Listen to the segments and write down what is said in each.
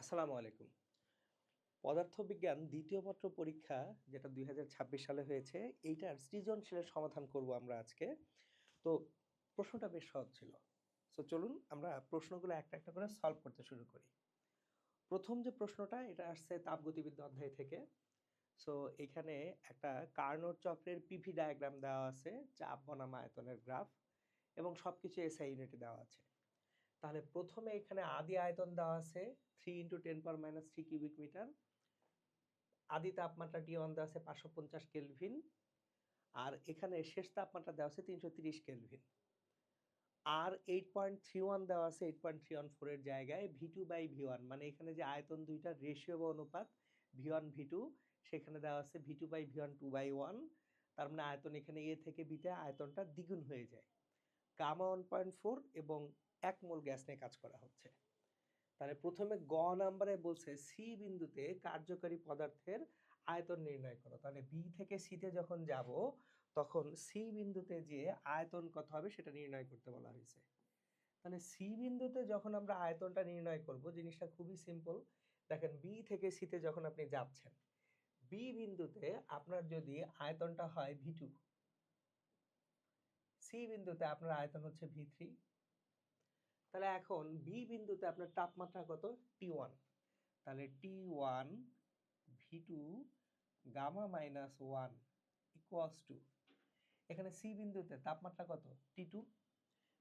আসসালামু আলাইকুম। পদার্থবিজ্ঞান দ্বিতীয় পত্র পরীক্ষা যেটা ২০২৬ সালে হয়েছে, এইটার সৃজনশীলের সমাধান করব আমরা আজকে। তো প্রশ্নটা বেশ সহজ ছিল। সো চলুন আমরা প্রশ্নগুলো একটা, একটা করে সলভ করতে শুরু করি। প্রথম যে প্রশ্নটা এটা আসছে তাপগতিবিদ্যা অধ্যায় থেকে। সো এখানে একটা কার্নোট চক্রের পিভি ডায়াগ্রাম দেওয়া আছে, চাপ বনাম আয়তনের গ্রাফ এবং সবকিছু এসআই ইউনিটে দেওয়া আছে। তাহলে প্রথমে এখানে আদি আয়তন দেওয়া আছে 3 × 10⁻³ কিউবিক মিটার। আদি তাপমাত্রা T1 দেওয়া আছে 550 কেলভিন, আর এখানে শেষ তাপমাত্রা দেওয়া আছে 330 কেলভিন। আর 8.31 দেওয়া আছে 8.314 এর জায়গায় V2/V1, মানে এখানে যে আয়তন দুইটার রেশিও বা অনুপাত V1 V2, সেখানে দেওয়া আছে V2/V1 2/1। তার মানে আয়তন এখানে A থেকে B তে আয়তনটা দ্বিগুণ হয়ে যায়। গামা 1.4 এবং 1 মোল গ্যাস নিয়ে কাজ করা হচ্ছে। তাহলে প্রথমে গ নাম্বারে বলছে সি বিন্দুতে কার্যকারী পদার্থের আয়তন নির্ণয় করো। তাহলে বি থেকে সিতে যখন যাব তখন সি বিন্দুতে যে আয়তন কত হবে সেটা নির্ণয় করতে বলা হয়েছে। তাহলে সি বিন্দুতে যখন আমরা আয়তনটা নির্ণয় করব, জিনিসটা খুবই সিম্পল। দেখেন, বি থেকে সিতে যখন আপনি যাচ্ছেন, বি বিন্দুতে আপনার যদি আয়তনটা হয় V2, সি বিন্দুতে আপনার আয়তন হচ্ছে V3। তাহলে এখন বি বিন্দুতে আপনার তাপমাত্রা কত? T1। তাহলে T1 V2 গামা-1 ইকুয়ালস টু, এখানে সি বিন্দুতে তাপমাত্রা কত? T2।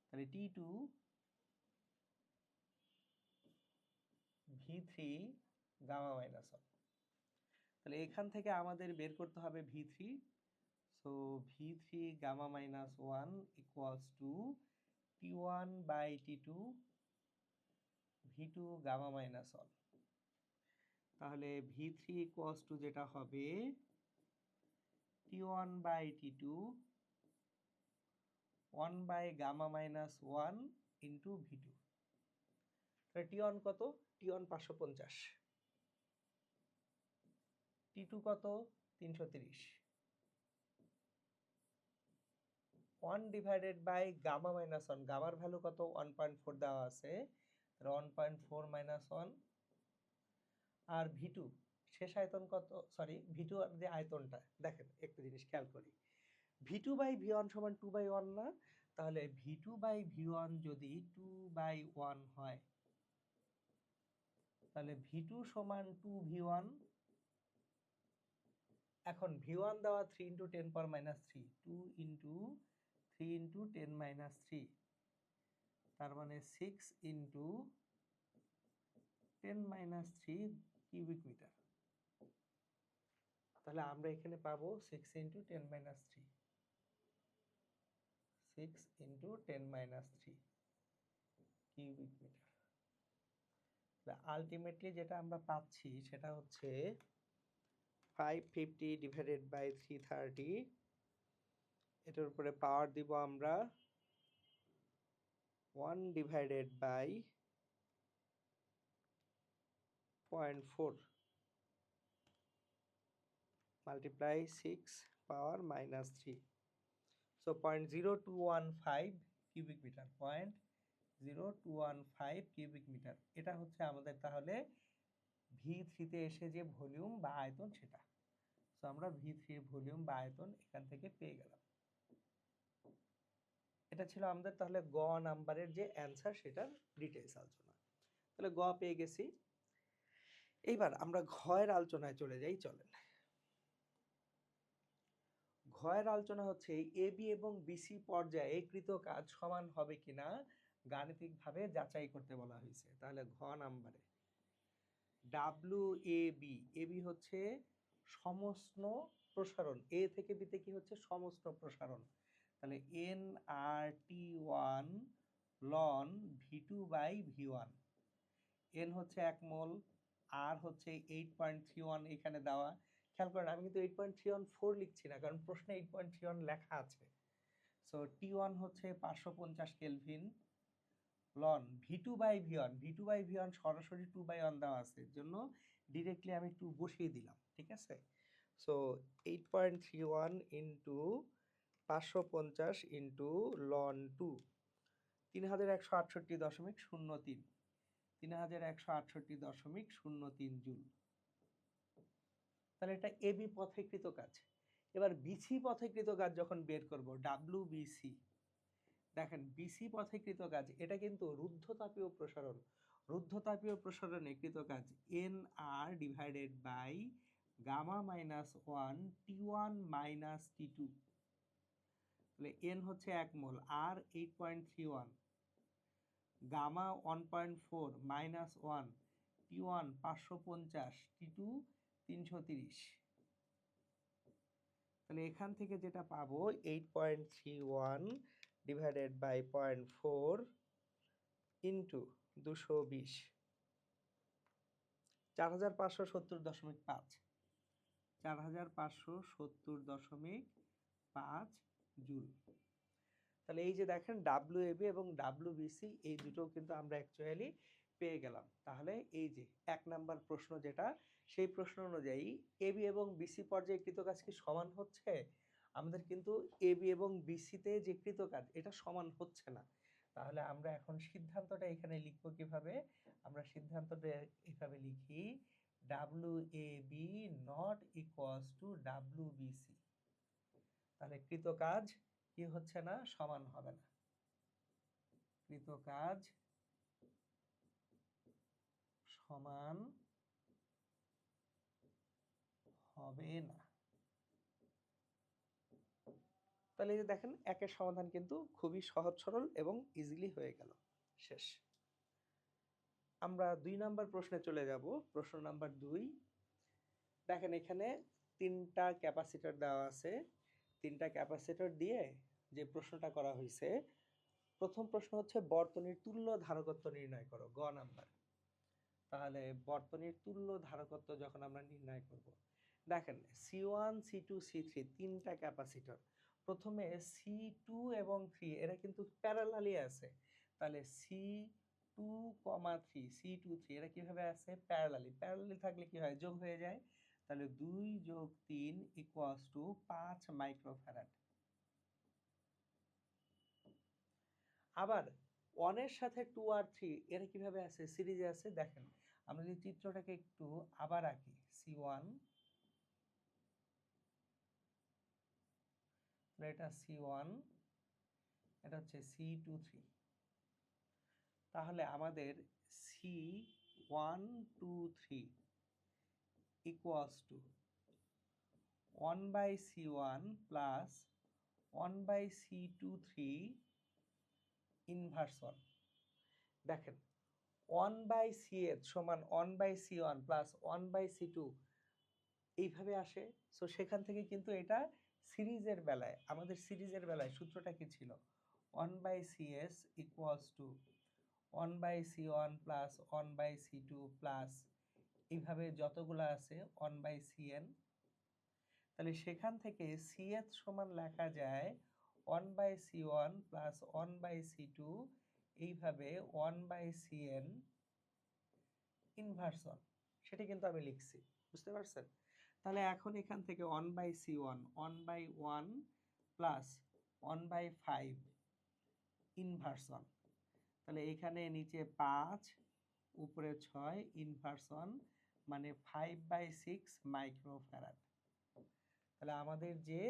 তাহলে T2 V3 গামা-1। তাহলে এখান থেকে আমাদের বের করতে হবে V3। So V3 gamma equals to T1/T2 V2 gamma. তাহলে V3 ইকুয়ালস টু যেটা হবে T1/T2 1/gamma-1 ইন্টু V2। তাহলে T1 কত? T1 550, T2 কত? 330। 1/gamma-1, গামার ভ্যালু কত? 1.4 দেওয়া আছে, তাহলে 1.4 - 1। আর V2 শেষ আয়তন কত? সরি, V2 আর যে আয়তনটা, দেখেন একটা জিনিস খেয়াল করি, V2/V1 সমান 2/1 না? তাহলে V2/V1 যদি 2/1 হয়, তাহলে V2 সমান 2V1। এখন V1 দেওয়া 3 × 10⁻³ 2 × 3 × 10⁻³, তার মানে 6 × 10⁻³ কিউবিক মিটার। তাহলে আমরা এখানে পাবো 6 × 10⁻³ 6 × 10⁻³ কিউবিক মিটার। আলটিমেটলি যেটা আমরা পাচ্ছি সেটা হচ্ছে 550/330। এটার উপরে পাওয়ার দিব আমরা 1/0.4 multiply 6 power -3। So 0.0215 cubic metre, 0.0215 cubic metre. এটা হচ্ছে আমাদের তাহলে V3-তে এসে যে ভলিউম বা আয়তন সেটা। সো আমরা V3 এর ভলিউম বা আয়তন এখান থেকে পেয়ে গেলাম। এটা ছিল আমাদের তাহলে গ নাম্বারের যে অ্যান্সার, সেটার ডিটেইলস আলোচনা। তাহলে গ পেয়ে গেছি। এইবার আমরা ঘয়ের আলোচনায় চলে যাই, চলেন। ঘয়ের আলোচনা হচ্ছে এবি এবং বিসি পর্যায়ে কৃত কাজ সমান হবে কিনা গাণিতিকভাবে যাচাই করতে বলা হয়েছে। তাহলে ঘ নাম্বারে WAB, এবি হচ্ছে সমষ্ণ প্রসারণ, এ থেকে বিতে কি হচ্ছে? সমষ্ণ প্রসারণ। তাহলে nRT1 ln V2/V1। এন হচ্ছে 1 মোল, আর হচ্ছে 8.31 এখানে দেওয়া। খেয়াল করেন, আমি কিন্তু 8.314 লিখছি না, কারণ প্রশ্নে 8.31 লেখা আছে। সো T1 হচ্ছে 550 কেলভিন লন V2/V1, V2/V1 সরাসরি 2/1 দেওয়া আছে, এর জন্য ডিরেক্টলি আমি 2 বসিয়ে দিলাম, ঠিক আছে? So 8.31 into 550 into loan 2, 3168.03। 3168.03 joule. তাহলে এটা এবি পথেকৃত কাজ। এবার বিসি পথেকৃত কাজ যখন বের করব, ডাব্লিউবিসি, দেখেন বিসি পথেকৃত কাজ এটা কিন্তু রুদ্ধতাপীয় প্রসারণ। রুদ্ধতাপীয় প্রসারণে কৃত কাজ N R divided by gamma minus 1 T1 minus T2। তাহলে এন হচ্ছে 1 মোল, আর 8.31, গামা 1.4 মাইনাস 1, T1 550, T2 330। তাহলে এখান থেকে যেটা পাবো 8.31 ডিভাইডেড বাই 0.4 ইন্টু 220, 4570.5, 4570.5 জুল। তাহলে এই যে দেখেন ডাব্লিউএবি এবং ডাব্লিউবিসি এই দুটো কিন্তু আমরা অ্যাকচুয়ালি পেয়ে গেলাম। তাহলে এই যে 1 নাম্বার প্রশ্ন যেটা, সেই প্রশ্ন অনুযায়ী এবি এবং বিসি পর্যায়ে কৃতকাজ কি সমান হচ্ছে? আমাদের কিন্তু এবি এবং বিসিতে যে কৃতকাজ এটা সমান হচ্ছে না। তাহলে আমরা এখন সিদ্ধান্তটা এখানে লিখব কিভাবে? আমরা সিদ্ধান্তটা এইভাবে লিখি, ডাব্লিউএবি নট ইকুয়ালস টু ডাব্লিউবিসি। তাহলে কৃতকাজ কি হচ্ছে না? সমান হবে না। কৃতকাজ সমান হবে না। তাহলে এই যে দেখেন একের সমাধান কিন্তু খুবই সহজ সরল এবং ইজিলি হয়ে গেল। শেষ। আমরা 2 নাম্বার প্রশ্নে চলে যাব। প্রশ্ন নাম্বার 2। দেখেন এখানে 3টা ক্যাপাসিটর দেওয়া আছে। 3টা ক্যাপাসিটর দিয়ে যে প্রশ্নটা করা হয়েছে, প্রথম প্রশ্ন হচ্ছে বর্তনীর তুল্য ধারকত্ব নির্ণয় করো, গ নাম্বার। তাহলে বর্তনীর তুল্য ধারকত্ব যখন আমরা নির্ণয় করব, দেখেন C1 C2 C3 3টা ক্যাপাসিটর। প্রথমে C2 এবং 3 এরা কিন্তু প্যারালালি আছে। তাহলে C2, 3 C2 3 এরা কিভাবে আছে? প্যারালালি। প্যারালালি থাকলে কি হয়? যোগ হয়ে যায়। তাহলে 2 যোগ 3 ইকুয়ালস টু 5 মাইক্রোফ্যারাড। আবার 1 এর সাথে 2 আর 3 এরা কিভাবে আছে? সিরিজে আছে। দেখেন আমরা যদি চিত্রটাকে একটু আবার আঁকি, C1, এটা C1, এটা হচ্ছে C2 3। তাহলে আমাদের C1 2 3 equals to 1/C1 plus 1/C2 3 inverse 1। দেখেন 1/CH সমান 1/C1 প্লাস 1/C2 এইভাবে আসে। সো সেখান থেকে কিন্তু এটা সিরিজের বেলায়, আমাদের সিরিজের বেলায় সূত্রটা কি ছিল? 1/CS equals to 1/C1 plus 1/C2 plus এইভাবে যতগুলো আছে 1/CN। তাহলে সেখান থেকে CH সমান লেখা যায় 1/C1 প্লাস 1/C2 এইভাবে 1/CN ইনভার্স 1। সেটা কিন্তু আমি লিখছি, বুঝতে পারছেন? তাহলে এখন এখান থেকে 1/C1 1/1 প্লাস 1/5 ইনভার্স 1। তাহলে এখানে নিচে 5 উপরে 6 ইনভার্স 1 মানে 5/6 মাইক্রোফ্যারাড। তাহলে আমাদের যে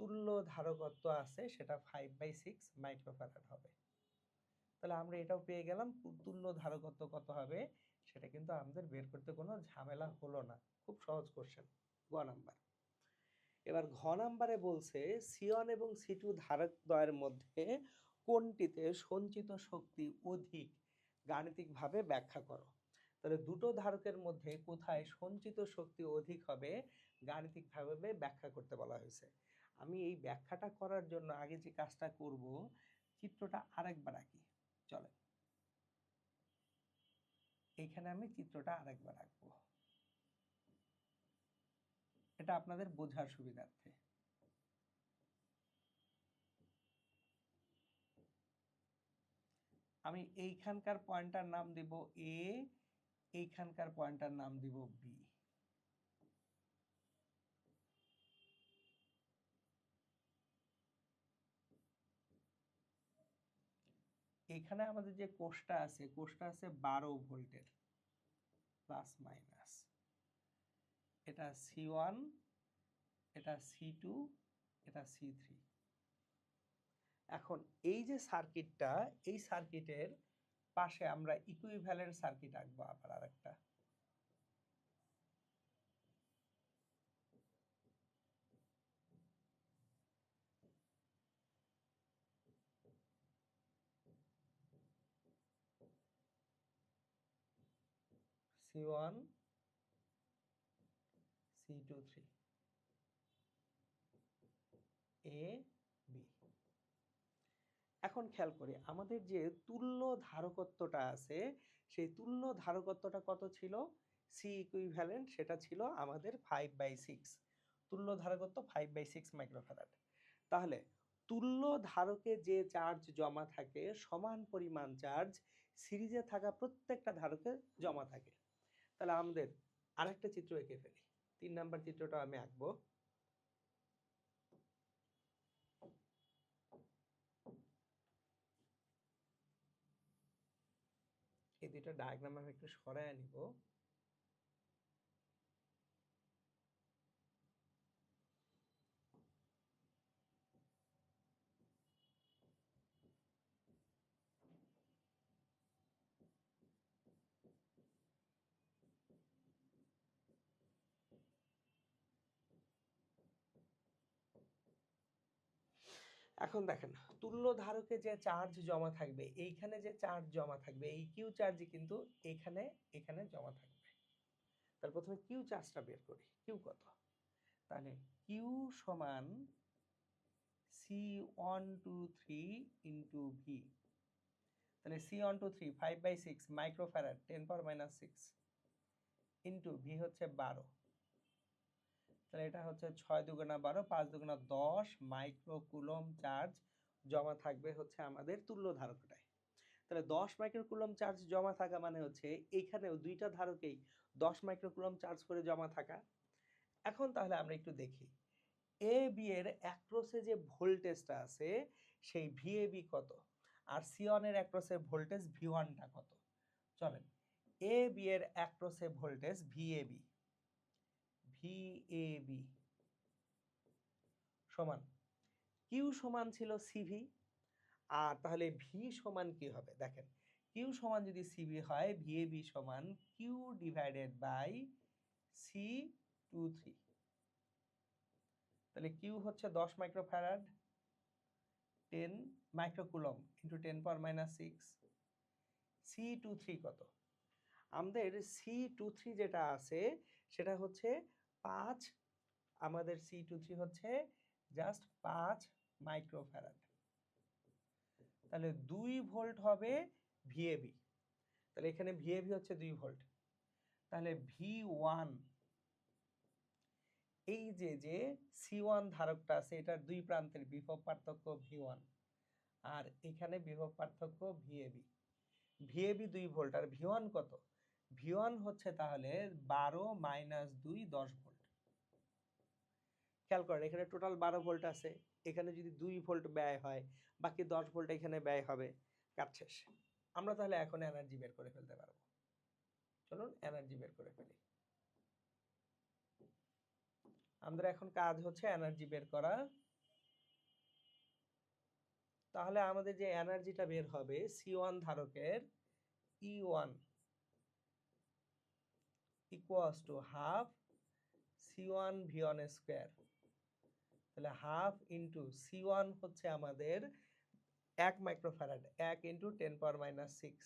তুল্য ধারকত্ব আছে সেটা 5/6 মাইক্রোফ্যারাড হবে। তাহলে আমরা এটাও পেয়ে গেলাম। তুল্য ধারকত্ব কত হবে সেটা কিন্তু আমাদের বের করতে কোনো ঝামেলা হলো না। খুব সহজ কোশ্চেন, গ নাম্বার। এবার ঘ নাম্বারে বলছে C1 এবং C2 ধারকদ্বয়ের মধ্যে কোনটিতে সঞ্চিত শক্তি অধিক, গাণিতিকভাবে ব্যাখ্যা করো। তাহলে দুটো ধারকের মধ্যে কোথায় সঞ্চিত শক্তি অধিক হবে গাণিতিকভাবে ব্যাখ্যা করতে বলা হয়েছে। আমি এই ব্যাখ্যাটা করার জন্য আগে যে কাজটা করব, চিত্রটা আরেকবার আঁকি। চলে, এইখানে আমি চিত্রটা আরেকবার আঁকবো, এটা আপনাদের বোঝার সুবিধার্থে। আমি এইখানকার পয়েন্টটার নাম দিব এ, এইখানকার পয়েন্টটার নাম দিব বি। এখানে আমাদের যে কোষটা আছে 12 ভোল্টের প্লাস মাইনাস, এটা C1, এটা C2, এটা C3। এখন এই যে সার্কিটটা, এই সার্কিটের পাশে আমরা ইকুইভ্যালেন্ট সার্কিট আঁকবো আবার আরেকটা। C1, C2, 3, A, B। এখন খেয়াল করি আমাদের যে তুল্য ধারকত্বটা আছে, সেই তুল্য ধারকত্বটা কত ছিল? সি ইকুইভ্যালেন্ট সেটা ছিল আমাদের 5/6, তুল্য ধারকত্ব 5/6 মাইক্রোফ্যারাড। তাহলে তুল্য ধারকে যে চার্জ জমা থাকে সমান পরিমাণ চার্জ সিরিজে থাকা প্রত্যেকটা ধারকে জমা থাকে। তাহলে আমাদের আরেকটা চিত্র এঁকে ফেলি। 3 নাম্বার চিত্রটা আমি আঁকবো। এই দুইটা ডায়াগ্রাম আমি একটু সরায় নিব। এখন দেখেন তুল্য ধারকে যে চার্জ জমা থাকবে, এইখানে যে চার্জ জমা থাকবে এই কিউ চার্জই কিন্তু এখানে এখানে জমা থাকবে। তাহলে প্রথমে কিউ চার্জটা বের করি। কিউ কত? তাহলে কিউ সমান C123 ইন্টু ভি। তাহলে C123 5/6 মাইক্রোফ্যারাড 10⁻⁶ ইন্টু ভি হচ্ছে 12। তাহলে এটা হচ্ছে 6 দুগুণা 12, 5 দুগুণা 10 মাইক্রোকুলম চার্জ জমা থাকবে হচ্ছে আমাদের তুল্য ধারকটায়। তাহলে 10 মাইক্রোকুলম চার্জ জমা থাকা মানে হচ্ছে এইখানেও দুইটা ধারকেই 10 মাইক্রোকুলম চার্জ করে জমা থাকা। এখন তাহলে আমরা একটু দেখি এ বি এর অ্যাক্রসে যে ভোল্টেজটা আছে সেই ভিএবি কত, আর C1 এর অ্যাক্রসে ভোল্টেজ V1টা কত। চলেন এ বি এর অ্যাক্রসে ভোল্টেজ ভিএবি সমান কিউ সমান ছিল সিভি, আর তাহলে ভি সমান কি হবে দেখেন, কিউ সমান যদি সিভি হয় ভিএবি সমান কিউ ডিভাইডেড বাই C23। তাহলে কিউ হচ্ছে 10 মাইক্রোফ্যারাড 10 মাইক্রোকুলম ইন্টু 10⁻⁶। C23 কত? আমাদের C23 যেটা আছে সেটা হচ্ছে 5, আমাদের C23 হচ্ছে জাস্ট 5 মাইক্রোফ্যারাড। তাহলে 2 ভোল্ট হবে ভিএবি। তাহলে এখানে ভিএবি হচ্ছে 2 ভোল্ট। তাহলে V1, এই যে C1 ধারকটা আছে এটার দুই প্রান্তের বিভব পার্থক্য V1, আর এখানে বিভব পার্থক্য ভিএবি। ভিএবি 2 ভোল্ট আর V1 কত? V1 হচ্ছে তাহলে 12 - 2 10 ভোল্ট। খেয়াল করেন এখানে টোটাল 12 ভোল্ট আছে, এখানে যদি 2 ভোল্ট ব্যয় হয় বাকি 10 ভোল্ট এখানে ব্যয় হবে। কাজ শেষ। আমরা তাহলে এখন এনার্জি বের করে ফেলতে পারবো। চলুন এনার্জি বের করে ফেলি। আমাদের এখন কাজ হচ্ছে এনার্জি বের করা। তাহলে আমাদের যে এনার্জিটা বের হবে C1 ধারকের E1 equals to half C1 V1 square. তাহলে হাফ ইন্টু C1 হচ্ছে আমাদের 1 মাইক্রোফ্যারাড, 1 ইন্টু 10⁻⁶,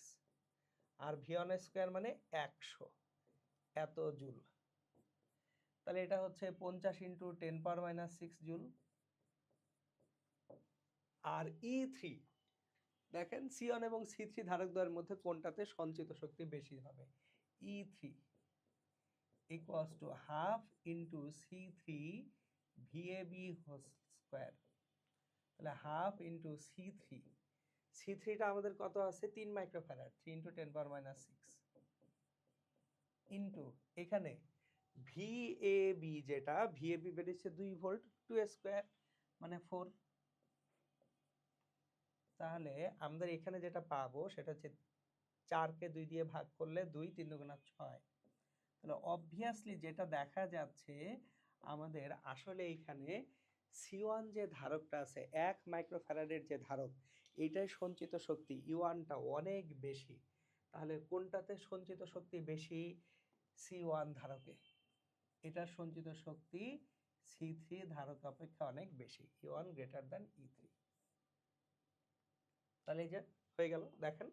আর V1 স্কয়ার মানে 100 এত জুল। তাহলে এটা হচ্ছে 50 ইন্টু 10⁻⁶ জুল। আর E3 দেখেন C1 এবং C3 ধারকদ্বয়ের মধ্যে কোনটাতে সঞ্চিত শক্তি বেশি হবে। E3 equals to half into C3 VAB whole square. তাহলে হাফ ইন্টু C3টা আমাদের কত আছে 3 মাইক্রোফ্যারাড, 3 ইন্টু 10⁻⁶, ইন্টু এখানে VAB যেটা VAB বেরিয়েছে 2 ভোল্ট, 2 স্কয়ার মানে 4। তাহলে আমাদের এখানে যেটা পাবো সেটা হচ্ছে 4কে 2 দিয়ে ভাগ করলে 2, 3 দুগুণা 6। তাহলে অবভিয়াসলি যেটা দেখা যাচ্ছে আমাদের আসলে এখানে C1 যে ধারকটা আছে 1 মাইক্রোফ্যারাডের যে ধারক, এইটাই সঞ্চিত শক্তি E1টা অনেক বেশি। তাহলে কোনটাতে সঞ্চিত শক্তি বেশি? C1 ধারকে। এটার সঞ্চিত শক্তি C3 ধারক অপেক্ষা অনেক বেশি, E1 গ্রেটার দ্যান E3। তাহলে এই যে হয়ে গেল, দেখেন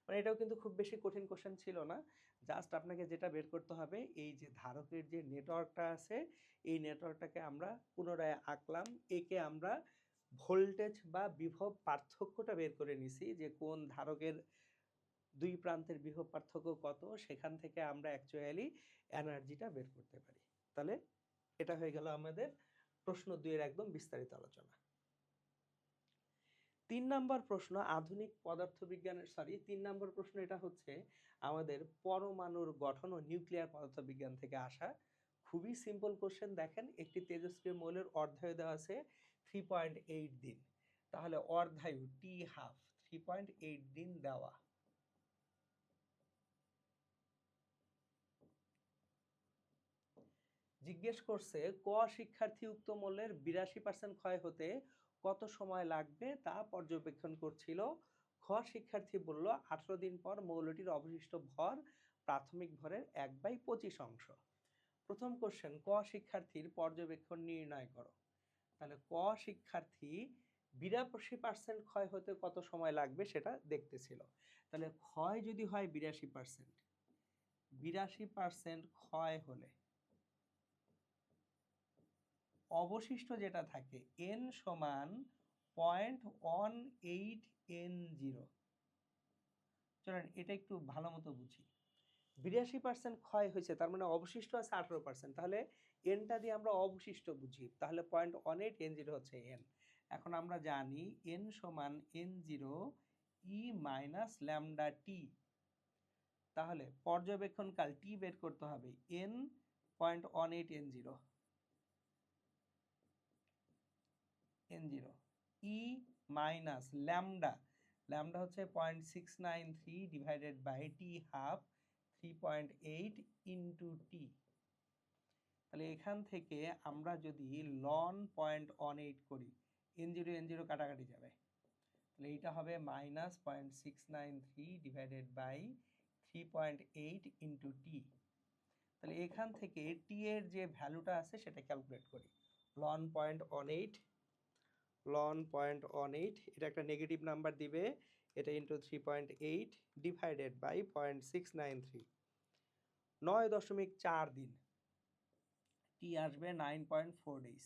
মানে এটাও কিন্তু খুব বেশি কঠিন কোশ্চেন ছিল না। জাস্ট আপনাকে যেটা বের করতে হবে, এই যে ধারকের যে নেটওয়ার্কটা আছে এই নেটওয়ার্কটাকে আমরা পুনরায় আঁকলাম, একে আমরা ভোল্টেজ বা বিভব পার্থক্যটা বের করে নিছি, যে কোন ধারকের দুই প্রান্তের বিভব পার্থক্য কত, সেখান থেকে আমরা অ্যাকচুয়ালি এনার্জিটা বের করতে পারি। তাহলে এটা হয়ে গেল আমাদের প্রশ্ন 2 এর একদম বিস্তারিত আলোচনা। 3 নম্বর প্রশ্ন আধুনিক পদার্থবিজ্ঞানের 3 নম্বর প্রশ্ন এটা হচ্ছে আমাদের পরমাণুর গঠন ও নিউক্লিয়ার পদার্থবিজ্ঞান থেকে আসা। খুবই সিম্পল কোশ্চেন। দেখেন একটি তেজস্ক্রিয় মৌলের অর্ধায়ু দেওয়া আছে 3.8 দিন। তাহলে অর্ধায়ু টি হাফ 3.8 দিন দেওয়া। জিজ্ঞেস করছে ক শিক্ষার্থী উক্ত মৌলের 82% ক্ষয় হতে কত সময় লাগবে তা পর্যবেক্ষণ করছিল। খ শিক্ষার্থী বলল 18 দিন পর মৌলটির অবশিষ্ট ভর প্রাথমিক ভরের 1/25 অংশ। প্রথম কোশ্চেন, ক শিক্ষার্থীর পর্যবেক্ষণ নির্ণয় করো। তাহলে ক শিক্ষার্থী 82% ক্ষয় হতে কত সময় লাগবে সেটা দেখতেছিল। তাহলে ক্ষয় যদি হয় 82% ক্ষয় হলে অবশিষ্ট যেটা থাকে n সমান 0.18 n0। চলেন এটা একটু ভালো মতো বুঝি। 82% ক্ষয় হয়েছে, তার মানে অবশিষ্ট আছে 18%। তাহলে এনটা দিয়ে আমরা অবশিষ্ট বুঝি, তাহলে 0.18 n0 হচ্ছে n। এখন আমরা জানি n সমান n0 e minus lambda t. তাহলে পর্যবেক্ষণকাল টি বের করতে হবে n 0.18 n0 n0 e minus lambda, lambda হচ্ছে 0.693 divided by T half 3.8 into T. তাহলে এখান থেকে আমরা যদি লন 0.18 করি, n0 n0 কাটাকাটি যাবে, তাহলে এইটা হবে minus 0.693 divided by 3.8 into T. তাহলে এখান থেকে টি এর যে ভ্যালুটা আছে সেটা ক্যালকুলেট করি। লন 0.18 এটা একটা নেগেটিভ নাম্বার দিবে, এটা ইন্টু 3.8 ডিভাইডেড বাই 0.693, 9.4 দিন, টি আসবে 9.4 ডেজ।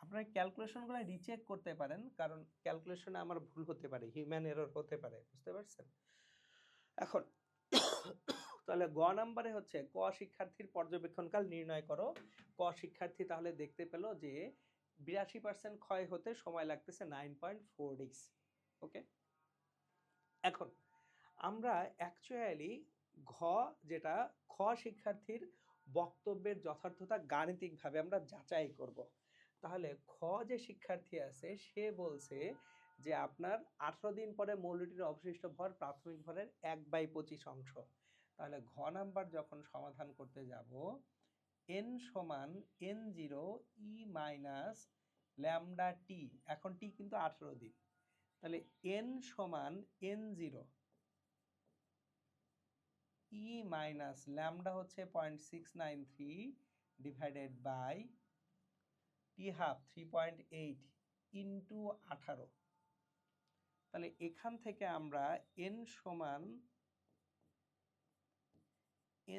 আপনারা ক্যালকুলেশনগুলো রিচেক করতে পারেন, কারণ ক্যালকুলেশনে আমার ভুল হতে পারে, হিউম্যান এরর হতে পারে, বুঝতে পারছেন? এখন তাহলে গ নাম্বারে হচ্ছে ক শিক্ষার্থীর পর্যবেক্ষণকাল নির্ণয় করো। ক শিক্ষার্থী তাহলে দেখতে পেল যে 82% ক্ষয় হতে সময় লাগতেছে 9.4 ডেজ। ওকে, এখন আমরা অ্যাকচুয়ালি ঘ যেটা খ শিক্ষার্থীর বক্তব্যের যথার্থতা গাণিতিকভাবে আমরা যাচাই করব। তাহলে খ যে শিক্ষার্থী আছে সে বলছে যে আপনার 18 দিন পরে মৌলটির অবশিষ্ট ভর প্রাথমিক ভরের 1/25 অংশ। তাহলে ঘ নাম্বার যখন সমাধান করতে যাব, n সমান n0 e minus lambda t, এখন টি কিন্তু 18 দিন, তাহলে n সমান n0 e মাইনাস ল্যামডা হচ্ছে 0.693 divided by T half 3.8 into 18। তাহলে এখান থেকে আমরা n সমান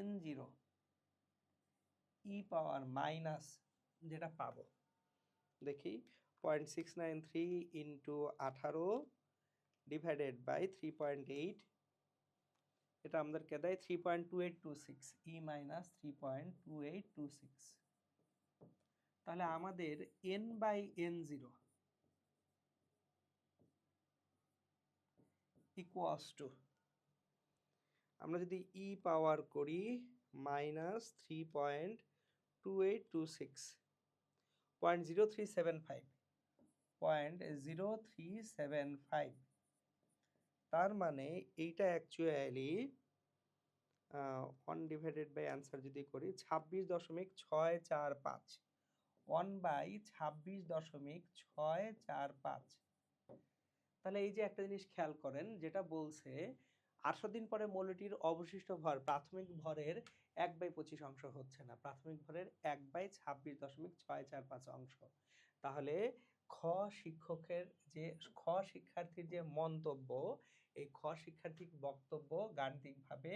n0 e পাওয়ার মাইনাস যেটা পাবো, দেখি 0.693 ইন্টু 18 ডিভাইডেড বাই 3.8, এটা আমাদেরকে দেয় 3.2826, e মাইনাস 3.2826। তাহলে আমাদের n by n0 equals to, আমরা যদি e পাওয়ার করি মাইনাস 3.2826, 0.0375, 0.0375। তার মানে এইটা অ্যাকচুয়ালি 1 ডিভাইডেড বাই অ্যান্সার যদি করি 26.645, 1/26.645। তাহলে এই যে একটা জিনিস খেয়াল করেন, যেটা বলছে 18 দিন পরে মৌলটির অবশিষ্ট ভর প্রাথমিক ভরের 1/25 অংশ হচ্ছে না, প্রাথমিক ভরের 1/26.645 অংশ। তাহলে খ শিক্ষকের যে খ শিক্ষার্থীর যে মন্তব্য, এই খ শিক্ষার্থীর বক্তব্য গাণিতিকভাবে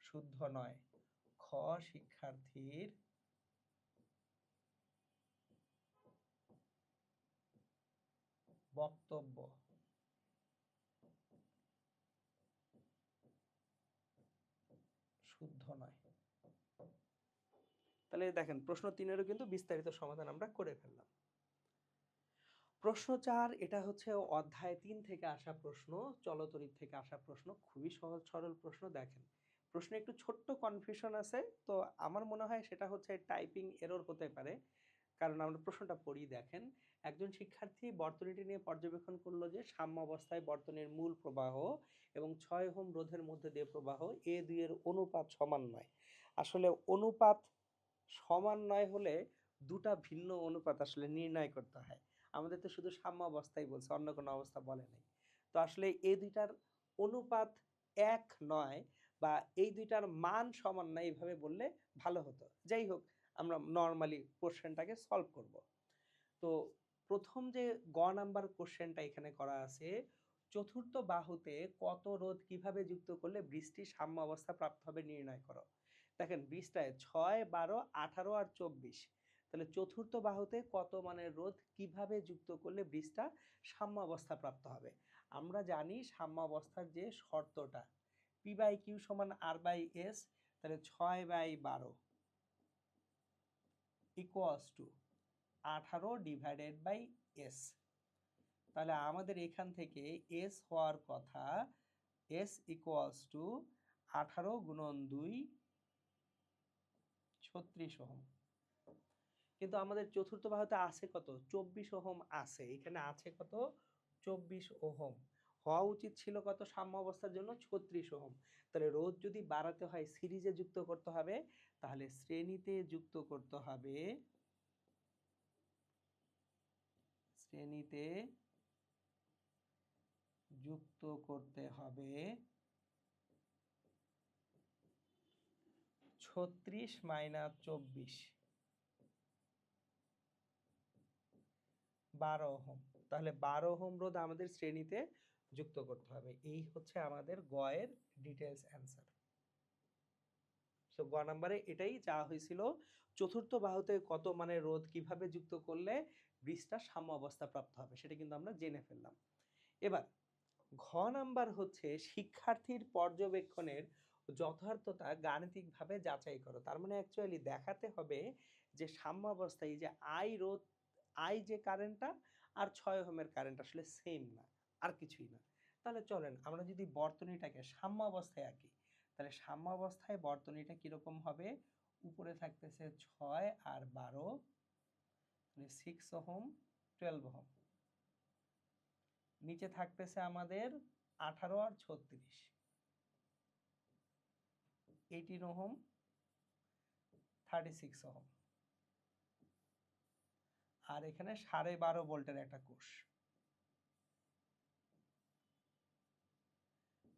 শুদ্ধ নয়। খ শিক্ষার্থীর বক্তব্য শুদ্ধ নয়। তাহলে দেখেন প্রশ্ন 3-এরও কিন্তু বিস্তারিত সমাধান আমরা করে ফেললাম। প্রশ্ন 4, এটা হচ্ছে অধ্যায় 3 থেকে আসা প্রশ্ন, চলতরিৎ থেকে আসা প্রশ্ন, খুবই সহজ সরল প্রশ্ন। দেখেন প্রশ্নে একটু ছোট্ট কনফিউশন আছে, তো আমার মনে হয় সেটা হচ্ছে টাইপিং এরর হতে পারে, কারণ আমরা প্রশ্নটা পড়ি। দেখেন, একজন শিক্ষার্থী বর্তনীটি নিয়ে পর্যবেক্ষণ করলো যে সাম্য অবস্থায় বর্তনীর মূল প্রবাহ এবং 6 ওহম রোধের মধ্যে দিয়ে প্রবাহ এ দুইয়ের অনুপাত সমান নয়। আসলে অনুপাত সমান নয় হলে দুটা ভিন্ন অনুপাত আসলে নির্ণয় করতে হয়। আমাদের তো শুধু সাম্য অবস্থায় বলছে, অন্য কোনো অবস্থা বলে নাই। তো আসলে এই দুইটার অনুপাত এক নয় বা এই দুইটার মান সমান নয়, এইভাবে বললে ভালো হতো। যাই হোক, আমরা নর্মালি কোশ্চেনটাকে সলভ করব। তো প্রথম যে গ নাম্বার কোশ্চেনটা এখানে করা আছে, চতুর্থ বাহুতে কত রোধ কিভাবে যুক্ত করলে বৃষ্টি সাম্য অবস্থা প্রাপ্ত হবে নির্ণয় করো। দেখেন বৃষ্টায় 6, 12, 18 আর 24। তাহলে চতুর্থ বাহুতে কত মানের রোধ কিভাবে যুক্ত করলে বৃষ্টিটা সাম্য অবস্থা প্রাপ্ত হবে। আমরা জানি সাম্য অবস্থার যে শর্তটা, পি বাই কিউ সমান আর বাই এস। তাহলে 6/12 equals to 18 divided by S. তাহলে আমাদের এখান থেকে এস হওয়ার কথা, এস ইকুয়ালস টু 18 গুণন 2 36 ওহম। কিন্তু আমাদের চতুর্থ বাহুতে আছে কত, 24 ওহম আছে। এখানে আছে কত, 24 ওহম। হওয়া উচিত ছিল কত সাম্য অবস্থার জন্য, 36 ওহম। তাহলে রোধ যদি বাড়াতে হয় সিরিজে যুক্ত করতে হবে, তাহলে শ্রেণীতে যুক্ত করতে হবে, শ্রেণীতে যুক্ত করতে হবে 36 মাইনাস 24, 12 ওহম। তাহলে 12 ওহম রোধ আমাদের শ্রেণীতে যুক্ত করতে হবে। এই হচ্ছে আমাদের গ এর ডিটেলস অ্যান্সার। সো গ নম্বরে এটাই চাওয়া হয়েছিল, চতুর্থ বাহুতে কত মানের রোধ কিভাবে যুক্ত করলে ব্রিজটা সাম্য অবস্থা প্রাপ্ত হবে, সেটা কিন্তু আমরা জেনে ফেললাম। এবার ঘ নাম্বার হচ্ছে শিক্ষার্থীর পর্যবেক্ষণের যথার্থতা গাণিতিকভাবে যাচাই করো। তার মানে অ্যাকচুয়ালি দেখাতে হবে যে সাম্য অবস্থায় যে আই রোধ, আই যে কারেন্টটা আর 6 ওহমের কারেন্ট আসলে সেম না, আর কিছুই না। তাহলে চলেন আমরা যদি বর্তনীটাকে সাম্য অবস্থায় আঁকি, তাহলে সাম্য অবস্থায় বর্তনীটা কিরকম হবে, উপরে থাকতেছে 6 আর 12, 6 ওহম 12 ওহম, নিচে থাকতেছে আমাদের 18 আর 36, 18 ওহম 36 ওহম, আর এখানে 12.5 ভোল্টের একটা কোষ,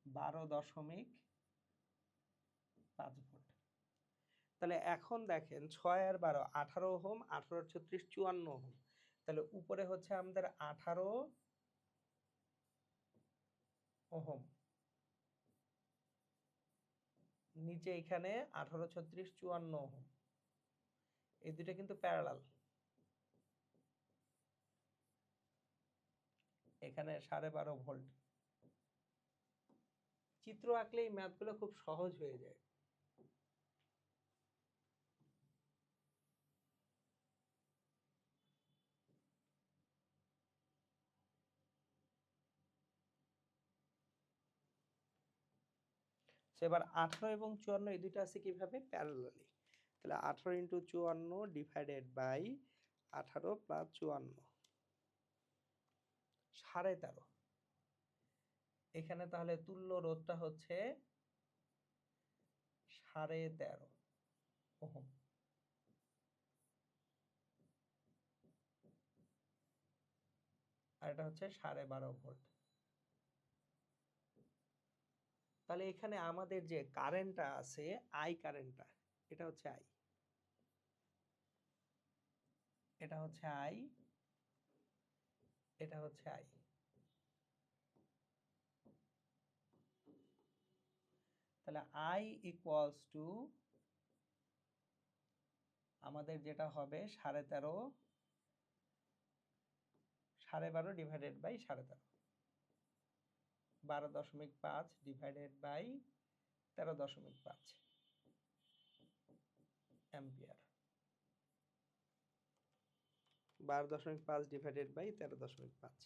12.5 ভোল্ট। তাহলে এখন দেখেন 6 আর 12, 18 ওহম, 18 আর 36 54 ওহম। তাহলে উপরে হচ্ছে আমাদের 18 ওহম, নিচে এখানে 18, 36, 54 ওহম। এই দুটো কিন্তু প্যারালাল। এখানে 12.5 ভোল্ট। চিত্র আঁকলে এই ম্যাথগুলো খুব সহজ হয়ে যায়। এবার 18 এবং 54 এই দুটো আছে কিভাবে, প্যারালালি। তাহলে 18 ইন্টু 54 ডিভাইডেড বাই 18 প্লাস 54, 13.5। এখানে তাহলে তুল্য রোধটা হচ্ছে 13.5 ওহম। আর এটা হচ্ছে 12.5 ভোল্ট। তাহলে এখানে আমাদের যে কারেন্টটা আছে, আই কারেন্টটা, এটা হচ্ছে আই, এটা হচ্ছে আই, এটা হচ্ছে আই। তাহলে আই ইকুয়ালস টু আমাদের যেটা হবে 13.5 divided by 13.5, 12.5 divided by 13.5 ampere. 12.5 divided by 13.5,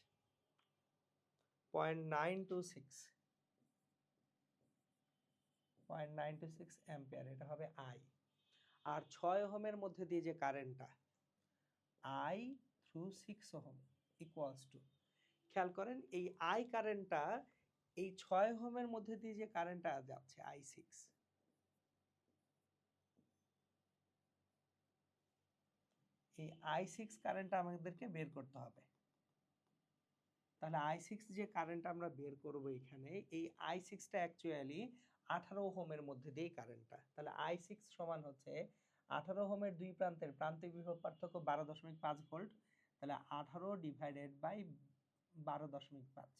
0.926 ampere, এটা হবে আই। আর 6 ওহমের মধ্যে দিয়ে যে কারেন্টটা, I through 6 ohm equals to, খেয়াল করেন এই আই কারেন্টটা এই 6 ওহমের মধ্যে দিয়ে যে কারেন্টটা যাচ্ছে I6, এই I6 কারেন্টটা আমাদেরকে বের করতে হবে। তাহলে I6 যে কারেন্ট আমরা বের করব এখানে, এই I6টা অ্যাকচুয়ালি 18 ওহমের মধ্যে দিয়ে কারেন্টটা। তাহলে I6 সমান হচ্ছে 18 ওহমের দুই প্রান্তের প্রান্তিক বিভব পার্থক্য 12.5 ভোল্ট। তাহলে 18 ডিভাইডেড বাই 12.5,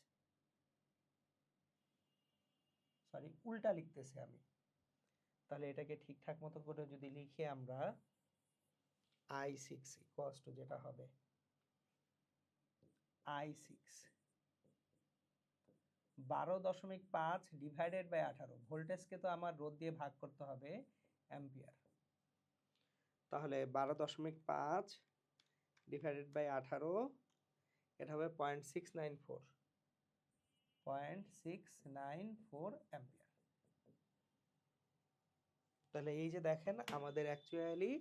সরি উল্টা লিখতেছি আমি। তাহলে এটাকে ঠিকঠাক মতো করে যদি লিখি আমরা, I6 ইকুয়ালস টু যেটা হবে I6 12.5 ডিভাইডেড বাই 18, ভোল্টেজকে তো আমার রোধ দিয়ে ভাগ করতে হবে অ্যাম্পিয়ার। তাহলে 12.5 ডিভাইডেড বাই 18, এটা হবে 0.694 অ্যাম্পিয়ার। তাহলে এই যে দেখেন আমাদের অ্যাকচুয়ালি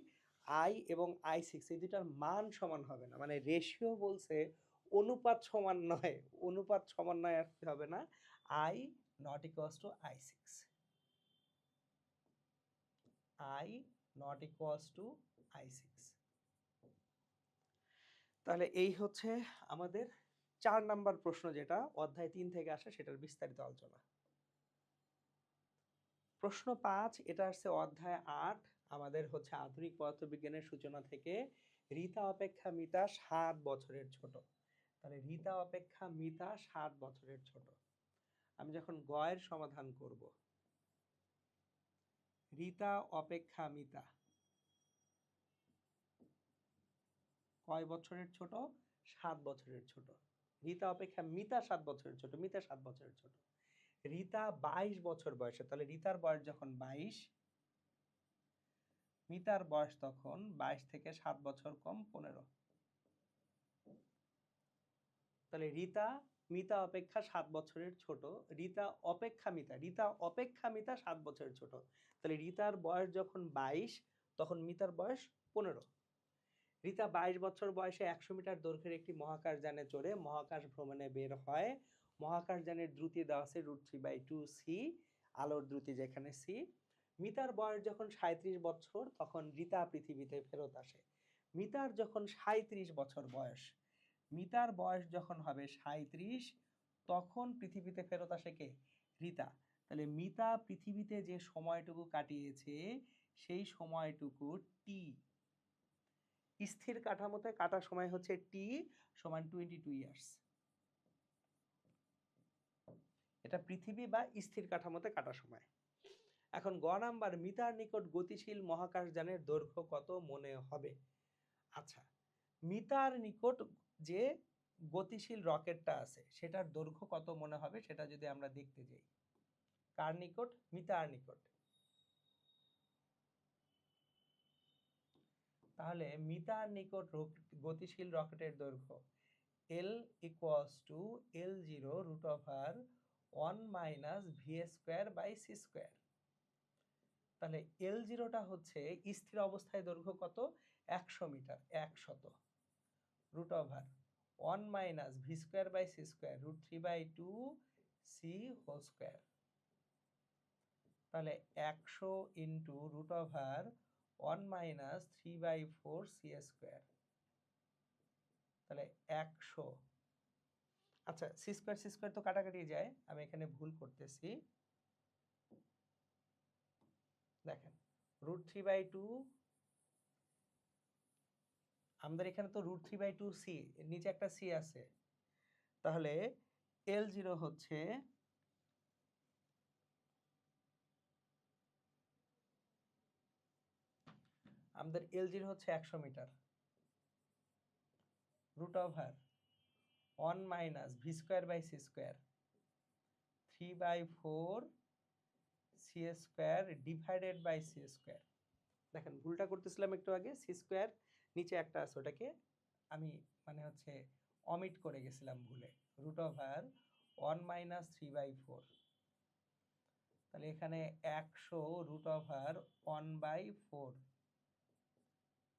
আই এবং I6 এই দুটার মান সমান হবে না, মানে রেশিও বলছে অনুপাত সমান নয়, অনুপাত সমান নয় আসতে হবে না, I not equals to I6, I not equals to I6। তাহলে এই হচ্ছে আমাদের 4 নাম্বার প্রশ্ন, যেটা অধ্যায় 3 থেকে আসে, সেটার বিস্তারিত আলোচনা। প্রশ্ন 5, এটা আসছে অধ্যায় 8, আমাদের হচ্ছে আধুনিক পদার্থবিজ্ঞানের সূচনা থেকে। রিতা অপেক্ষা মিতা 7 বছরের ছোট। তাহলে রিতা অপেক্ষা মিতা 7 বছরের ছোট। আমি যখন গয়ের সমাধান করব, রিতা অপেক্ষা মিতা কয় বছরের ছোট? 7 বছরের ছোট। রিতা অপেক্ষা মিতা 7 বছরের ছোট, মিতা 7 বছরের ছোট। রিতা 22 বছর বয়সে, তাহলে রিতার বয়স যখন 22, মিতার বয়স তখন 22 থেকে 7 বছর কম 15। তাহলে রিতা মিতা অপেক্ষা 7 বছরের ছোট, রিতা অপেক্ষা মিতা 7 বছরের ছোট। তাহলে রিতার বয়স যখন 22, তখন মিতার বয়স 15। রিতা 22 বছর বয়সে 100 মিটার দৈর্ঘ্যের একটি মহাকাশযানে চড়ে মহাকাশ ভ্রমণে বের হয়। মহাকাশযানের দ্রুতি দেওয়া আছে √3/2c, আলোর দ্রুতি যেখানে c। মিতার বয়স যখন 37 বছর, তখন রিতা পৃথিবীতে ফেরত আসে। মিতার যখন 37 বছর বয়স, মিতার বয়স যখন হবে 37, তখন পৃথিবীতে ফেরত আসে কে? রিতা। তাহলে মিতা পৃথিবীতে যে সময়টুকু কাটিয়েছে, সেই সময়টুকু টি, স্থির কাঠামোতে কাটা সময় হচ্ছে টি সমান 22 ইয়ার্স। এটা পৃথিবী বা স্থির কাঠামোতে কাটা সময়। এখন গ নাম্বার, মিতার নিকট গতিশীল মহাকাশযানের দৈর্ঘ্য কত মনে হবে? আচ্ছা, মিতার নিকট যে গতিশীল রকেটটা আছে, সেটার দৈর্ঘ্য কত মনে হবে, সেটা যদি আমরা দেখতে যাই। কার নিকট? মিতার নিকট। তাহলে মিতার নিকট গতিশীল রকেটের দৈর্ঘ্য L equals to L0 √1 - v² / c²। তাহলে L0টা হচ্ছে স্থির অবস্থায় দৈর্ঘ্য কত? 100 metre, 100 √1 1 minus V square by C square √3/2 C whole square. তাহলে 100 ইন্টু √1 মাইনাস 3/4 সি স্কোয়ার। তাহলে 100, আচ্ছা সি স্কোয়ার তো কাটাকাটি যায়, আমি এখানে ভুল করতেছি। দেখেন √3/2, আমাদের এখানে তো √3/2 সি, নিচে একটা সি আছে, তাহলে L0 হচ্ছে আমাদের L0 হচ্ছে 100 metre, √1 minus V square by C square 3/4 C square divided by C square. দেখেন ভুলটা করতেছিলাম একটু আগে, সি স্কোয়ার নিচে একটা আছে, ওটাকে আমি মানে হচ্ছে অমিট করে গেছিলাম ভুলে, √1 মাইনাস 3/4। তাহলে এখানে 100 √1/4,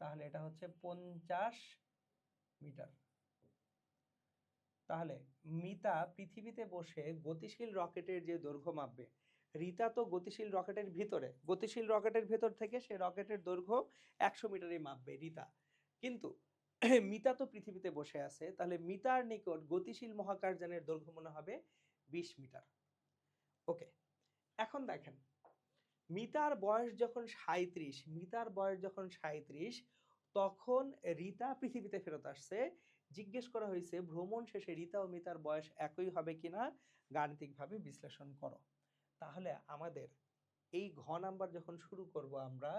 তাহলে এটা হচ্ছে 50 মিটার। তাহলে মিতা পৃথিবীতে বসে গতিশীল রকেটের যে দৈর্ঘ্য মাপবে, রিতা তো গতিশীল রকেটের ভিতরে, গতিশীল রকেটের ভেতর থেকে সে রকেটের দৈর্ঘ্য 100 মিটারে মাপবে রিতা, কিন্তু মিতা তো পৃথিবীতে বসে আছে, তাহলে মিতার নিকট গতিশীল মহাকাশযানের দৈর্ঘ্য মনে হবে 20 মিটার। ওকে, এখন দেখেন মিতার বয়স যখন 37, তখন রিতা পৃথিবীতে ফেরত আসছে। জিজ্ঞেস করা হয়েছে ভ্রমণ শেষে রিতা ও মিতার বয়স একই হবে কিনা, গাণিতিকভাবে বিশ্লেষণ করো। তাহলে আমাদের এই ঘ নাম্বার যখন শুরু করব আমরা,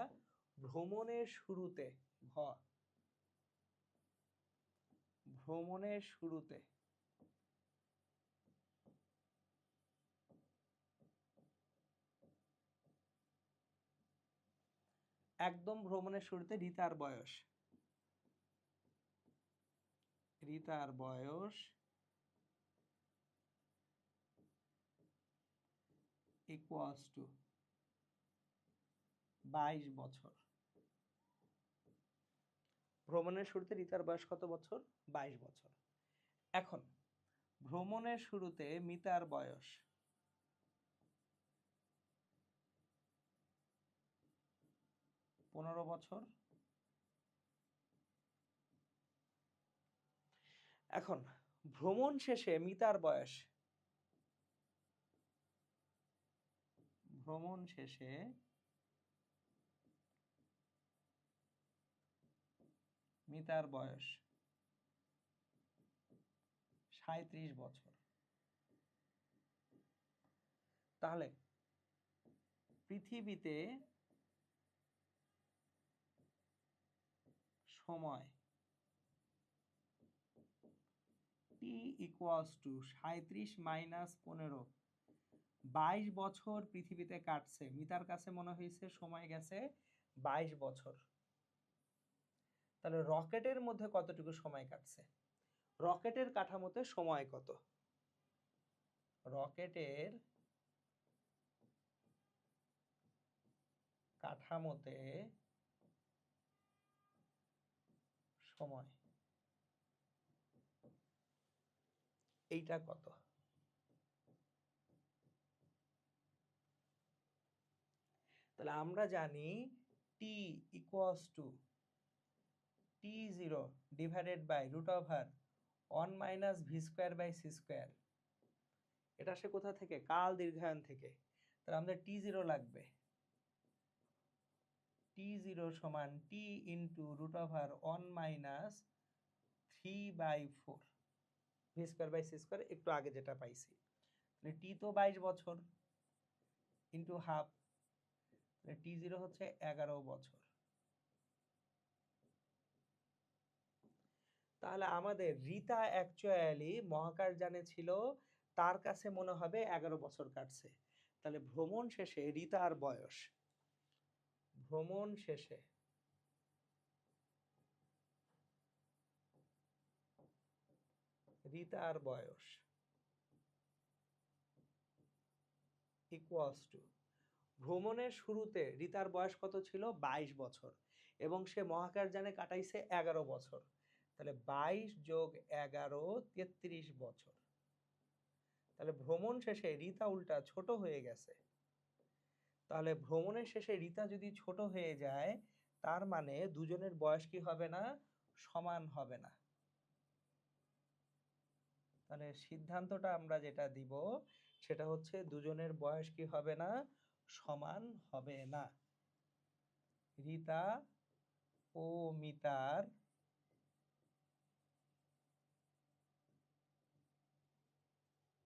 ভ্রমণের শুরুতে ভ্রমণের শুরুতে একদম ভ্রমণের শুরুতে রিতার বয়স ইকুয়ালস টু 22 বছর। ভ্রমণের শুরুতে রিতার বয়স কত বছর? 22 বছর। এখন ভ্রমণের শুরুতে মিতার বয়স 15 বছর। এখন ভ্রমণ শেষে মিতার বয়স ভ্রমণ শেষে মিতার বয়স 37 বছর। তাহলে পৃথিবীতে সময় টি ইকুয়ালস টু 37 মাইনাস 15, 22 বছর পৃথিবীতে কাটছে, মিতার কাছে মনে হয়েছে সময় গেছে 22 বছর। তাহলে রকেটের মধ্যে কতটুকু সময় কাটছে? রকেটের কাঠামোতে সময় কত? রকেটের কাঠামোতে সময় এইটা কত? তাহলে আমরা জানি T equals to T0 divided by √1 minus V square by C square. এটা আসে কোথা থেকে? কাল দীর্ঘায়ন থেকে। তাহলে আমাদের T0 লাগবে, T0 সমান T into √1 minus 3/4 V square by C square, একটু আগে যেটা পাইছি। তাহলে টি তো 22 বছর ইন্টু হাফ, তাহলে T0 হচ্ছে 11 বছর। তাহলে আমাদের রিতা অ্যাকচুয়ালি মহাকাশযানে ছিল, তার কাছে মনে হবে 11 বছর কাটছে। তাহলে ভ্রমণ শেষে রিতার বয়স ইকুয়ালস টু, ভ্রমণের শুরুতে রিতার বয়স কত ছিল? 22 বছর, এবং সে মহাকাশযানে কাটাইছে 11 বছর। তাহলে 22 যোগ 11 33 বছর। তাহলে ভ্রমণ শেষে রিতা উল্টা ছোট হয়ে গেছে। তাহলে ভ্রমণের শেষে রিতা যদি ছোট হয়ে যায়, তার মানে দুজনের বয়স কি হবে না, সমান হবে না। তাহলে সিদ্ধান্তটা আমরা যেটা দিব সেটা হচ্ছে দুজনের বয়স কি হবে না, সমান হবে না। রিতা ও মিতার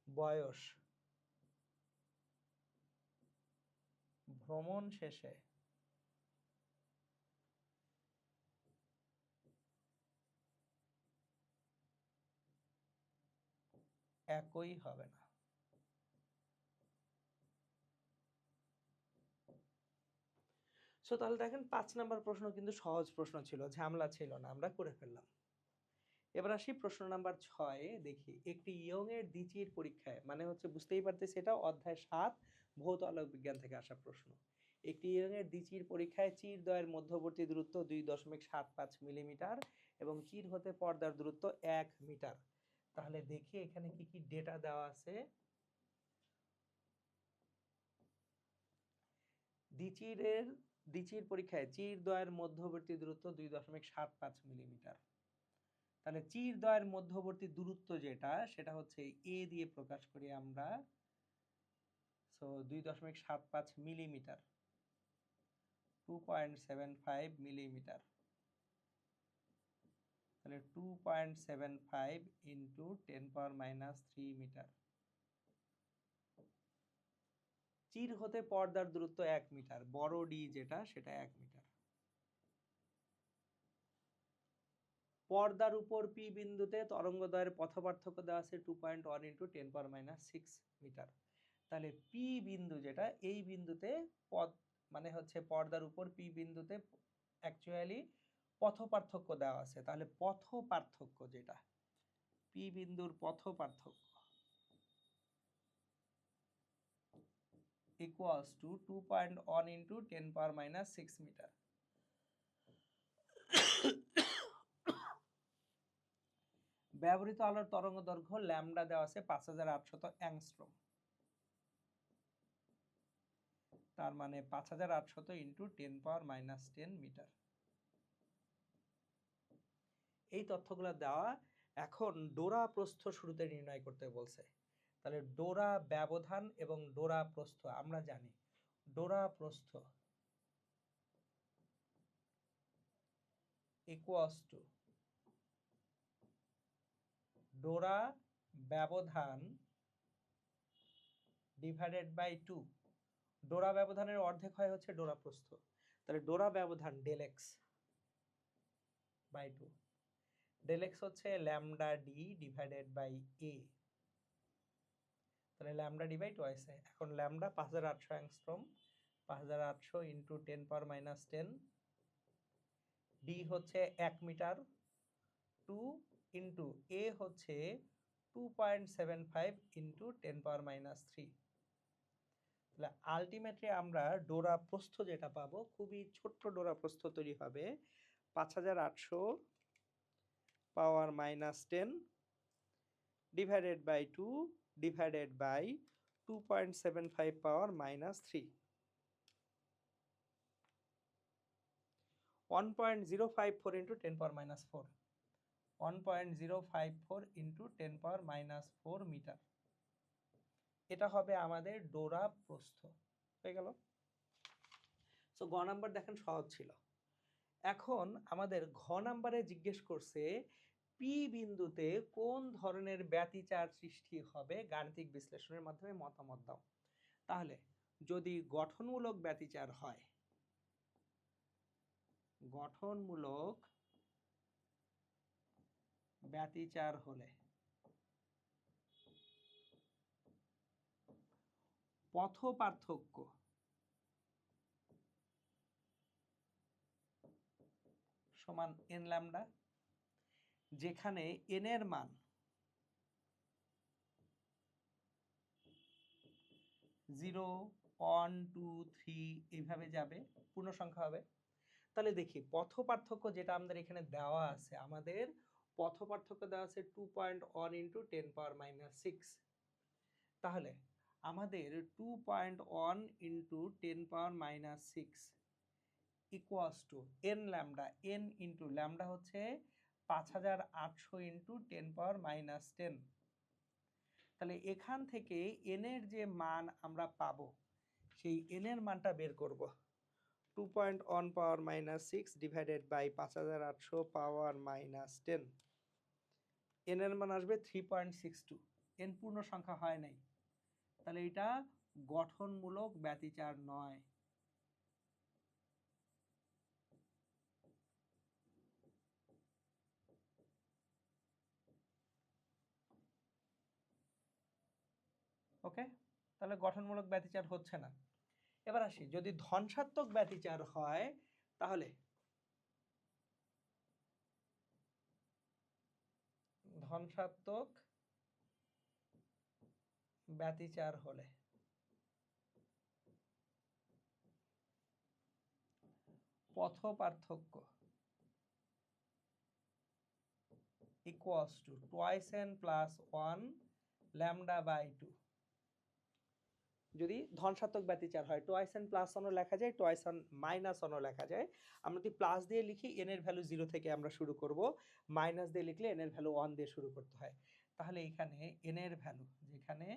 বয়স ভ্রমণ শেষে একই হবে না। সো তাহলে দেখেন 5 নাম্বার প্রশ্ন কিন্তু সহজ প্রশ্ন ছিল, ঝামেলা ছিল না, আমরা করে ফেললাম। এবার আসি প্রশ্ন নাম্বার 6 দেখি। একটি ইয়ং এর দ্বিচির পরীক্ষায়, মানে হচ্ছে বুঝতেই পারতেছি এটা অধ্যায় 7 ভৌত আলোক বিজ্ঞান থেকে আসা প্রশ্ন। একটি ইয়ং এর দ্বিচির পরীক্ষায় চির দ্বয়ের মধ্যবর্তী দূরত্ব 2.75 মিলিমিটার এবং চির হতে পর্দার দূরত্ব 1 মিটার। তাহলে দেখি এখানে কি কি ডেটা দেওয়া আছে। দ্বিচির পরীক্ষায় চির দ্বয়ের মধ্যবর্তী দূরত্ব 2.75 মিলিমিটার। তাহলে চির দ্বয়ের মধ্যবর্তী দূরত্ব যেটা, সেটা হচ্ছে এ দিয়ে প্রকাশ করি আমরা। So 2.75 millimetre, 2.75 millimetre. তাহলে 2.75 ইন্টু 10⁻³ মিটার। চির হতে পর্দার দূরত্ব 1 মিটার, বড় ডি যেটা সেটা 1 মিটার। পর্দার উপর পি বিন্দুতে তরঙ্গদয়ের পথপার্থক্য দেওয়া আছে 2.1 ইন্টু 10⁻⁶ মিটার। তাহলে পি বিন্দু যেটা, এই বিন্দুতে মানে হচ্ছে পর্দার উপর পি বিন্দুতে অ্যাকচুয়ালি পথ পার্থক্য দেওয়া আছে। তাহলে পথ পার্থক্য যেটা, পি বিন্দুর পথ পার্থক্য ইকুয়ালস টু 2.1 ইন্টু 10⁻⁶ মিটার। ব্যবহৃত আলোর তরঙ্গ দৈর্ঘ্য ল্যামডা দেওয়া আছে 5800 অ্যাংস্ট্রম। তার মানে 5800 ইন্টু 10⁻⁻10 মিটার। এই তথ্যগুলো দেওয়া। এখন ডোরা প্রস্থ শুরুতে নির্ণয় করতে বলছে। তাহলে ডোরা ব্যবধান এবং ডোরা প্রস্থ আমরা জানি। ডোরা প্রস্থ ইকুয়ালস টু ডোরা ব্যবধান ডিভাইডেড বাই 2। ডোরা ব্যবধানের অর্ধেক হয় হচ্ছে ডোরা প্রস্থ। তাহলে ডোরা ব্যবধান del X by 2। Del X হচ্ছে lambda D divided by A. তাহলে ল্যামডা ডি বাই 2 আছে। এখন ল্যামডা 5800 অ্যাংস্ট্রম, 5800 ইন্টু 10⁻⁻10। ডি হচ্ছে 1 মিটার, 2 ইন্টু এ হচ্ছে 2.75 ইন্টু 10⁻⁻3। তাহলে আলটিমেটলি আমরা ডোরা প্রস্থ যেটা পাবো, খুবই ছোট্ট ডোরা প্রস্থ তৈরি হবে 5800 power -10 divided by 2 divided by 2.75 power -3। 1.054 into 10⁻⁴। 1.054 into 10⁻⁴ metre. এটা হবে আমাদের ডোরা প্রস্থ। হয়ে গেল। সো গ নাম্বার দেখেন সহজ ছিল। এখন আমাদের ঘ নাম্বারে জিজ্ঞেস করছে পি বিন্দুতে কোন ধরনের ব্যতিচার সৃষ্টি হবে, গাণিতিক বিশ্লেষণের মাধ্যমে মতামত দাও। তাহলে যদি গঠনমূলক ব্যতিচার হয়, গঠনমূলক ব্যতিচার হলে পথ পার্থক্য সমান এন ল্যামডা, যেখানে এন এর মান 0, 1, 2, 3 এইভাবে যাবে, পূর্ণ সংখ্যা হবে। তাহলে দেখি পথ পার্থক্য যেটা আমাদের এখানে দেওয়া আছে, আমাদের পথ পার্থক্য দেওয়া আছে 2.1 ইন্টু 10⁻⁻6। তাহলে আমাদের 2.1 ইন্টু 10⁻⁻6 equals two N lambda, N into lambda হচ্ছে 5800 ইন্টু 10⁻⁻10। তাহলে এখান থেকে এন এর যে মান আমরা পাবো সেই এন এর মানটা বের করব। 2.1 power minus 6 divided by 5800 power minus 10, N এর মান আসবে 3.62। এন পূর্ণ সংখ্যা হয় নাই, তাহলে এটা গঠনমূলক ব্যতিচার নয়। ওকে, তাহলে গঠনমূলক ব্যতিচার হচ্ছে না। এবার আসি, যদি ধনসাত্মক ব্যতিচার হয় তাহলে ধনসাত্মক ব্যতিচার হলে পথ পার্থক্য equals to twice N plus 1 lambda by 2। যদি ধনসাত্মক ব্যতিচার হয় টুয়াইস এন প্লাস 1 লেখা যায়, টুয়াইস এন মাইনাস 1 লেখা যায়। আমরা যদি প্লাস দিয়ে লিখি এন এর ভ্যালু 0 থেকে আমরা শুরু করব, মাইনাস দিয়ে লিখলে এন এর ভ্যালু 1 দিয়ে শুরু করতে হয়। তাহলে এখানে এন এর ভ্যালু, যেখানে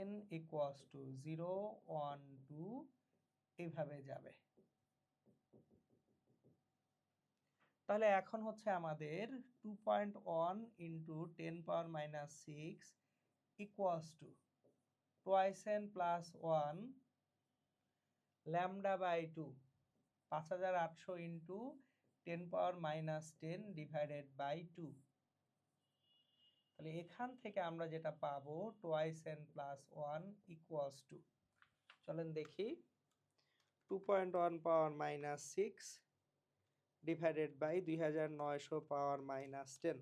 n ইকুয়ালস টু 0 1 2 এইভাবে যাবে। তাহলে এখন হচ্ছে আমাদের 2.1 ইন্টু 10⁻⁻6 equals to twice N plus 1 lambda by 2 5800 into 10⁻⁻10 divided by 2। তাহলে এখান থেকে আমরা যেটা পাবো twice N plus 1 equals to, চলেন দেখি, 2.1 power minus 6 divided by 2900 power minus 10,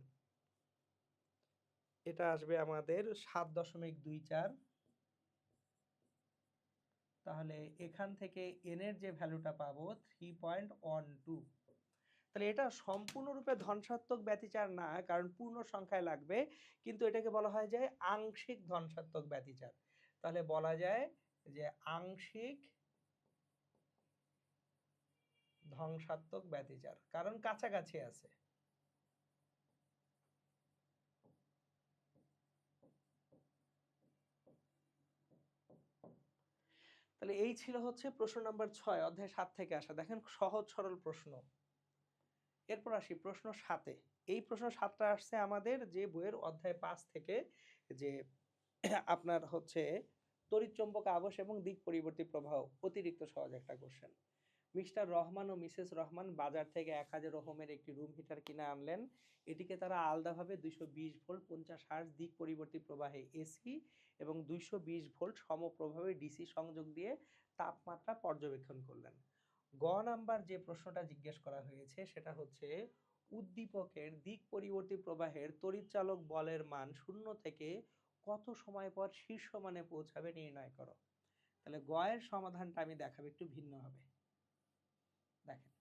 এটা আসবে আমাদের 7.24। তাহলে এখান থেকে এন এর যে ভ্যালুটা পাবো 3.12। তাহলে এটা সম্পূর্ণরূপে ধনসাত্মক ব্যতিচার না, কারণ পূর্ণ সংখ্যায় লাগবে, কিন্তু এটাকে বলা হয় যে আংশিক ধনসাত্মক ব্যতিচার। তাহলে বলা যায় যে আংশিক ধ্বংসাত্মক ব্যতিচার, কারণ কাছাকাছি আছে। তাহলে এই ছিল হচ্ছে প্রশ্ন নাম্বার 6 অধ্যায় 7 থেকে আসা। দেখেন সহজ সরল প্রশ্ন। এরপর আসি প্রশ্ন 7-এ। এই প্রশ্ন 7টা আসছে আমাদের যে বইয়ের অধ্যায় 5 থেকে, যে আপনার হচ্ছে তড়িৎচুম্বক আবেশ এবং দিক পরিবর্তী প্রবাহ, অতিরিক্ত সহজ একটা কোশ্চেন। মিস্টার রহমান ও মিসেস রহমান বাজার থেকে 1000 ওহমের একটি রুম হিটার কিনে আনলেন। এটিকে তারা আলাদাভাবে 220 ভোল্ট 50 হার্জ দিক পরিবর্তী প্রবাহে এসি এবং 220 ভোল্ট সমপ্রভাবে ডিসি সংযোগ দিয়ে তাপমাত্রা পর্যবেক্ষণ করলেন। গ নাম্বার যে প্রশ্নটা জিজ্ঞেস করা হয়েছে সেটা হচ্ছে উদ্দীপকের দিক পরিবর্তী প্রবাহের তড়িৎচালক বলের মান 0 থেকে কত সময় পর শীর্ষ মানে পৌঁছাবে নির্ণয় করো। তাহলে গ এর সমাধানটা আমি দেখাবো একটু ভিন্ন হবে। দেখেন,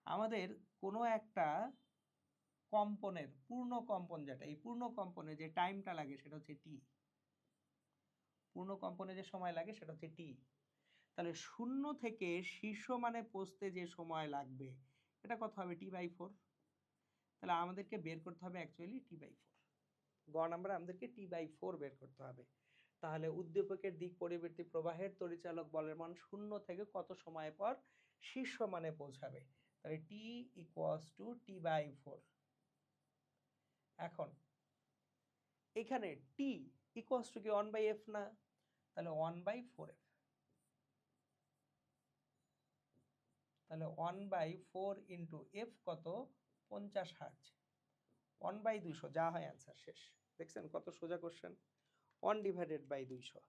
আমাদের কোনো একটা কম্পনের পূর্ণ কম্পন, যেটা এই পূর্ণ কম্পনে যে টাইমটা লাগে সেটা হচ্ছে টি, পূর্ণ কম্পনে যে সময় লাগে সেটা হচ্ছে টি। তাহলে 0 থেকে শীর্ষ মানে পৌঁছতে যে সময় লাগবে এটা কত হবে, T/4। তাহলে আমাদেরকে বের করতে হবে অ্যাকচুয়ালি T/4। গ নাম্বার আমাদেরকে T/4 বের করতে হবে। তাহলে উদ্দীপকের দিক পরিবর্তী প্রবাহের তড়িৎচালক বলের মান 0 থেকে কত সময় পর শীর্ষ মানে পৌঁছাবে, তাহলে T ইকুয়ালস টু T/4। এখন এখানে T ইকুয়ালস টু কি 1/f না, তাহলে 1/4f। তাহলে 1/4 ইন্টু এফ কত, 50 হার্জ, 1/200, যা হয় অ্যান্সার শেষ। দেখছেন কত সোজা question. 1 divided by 200,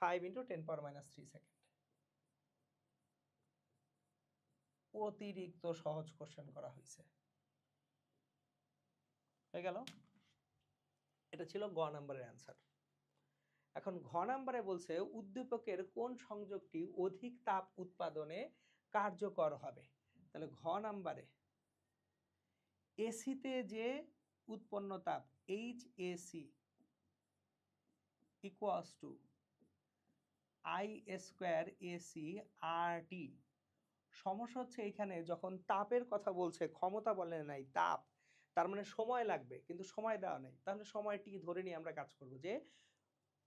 5 into 10⁻³ second. অতিরিক্ত সহজ কোশ্চেন করা হয়েছে, হয়ে গেল। এটা ছিল গ নাম্বারের অ্যান্সার। এখন ঘ নাম্বারে বলছে উদ্দীপকের কোন সংযোগটি অধিক তাপ উৎপাদনে কার্যকর হবে। তাহলে ঘ নাম্বারে এসিতে যে উৎপন্ন তাপ H AC equals to I square AC R T. সমস্যা হচ্ছে এখানে যখন তাপের কথা বলছে, ক্ষমতা বলে নাই, তাপ, তার মানে সময় লাগবে, কিন্তু সময় দেওয়া নেই। তাহলে সময়টি ধরে নিয়ে আমরা কাজ করব যে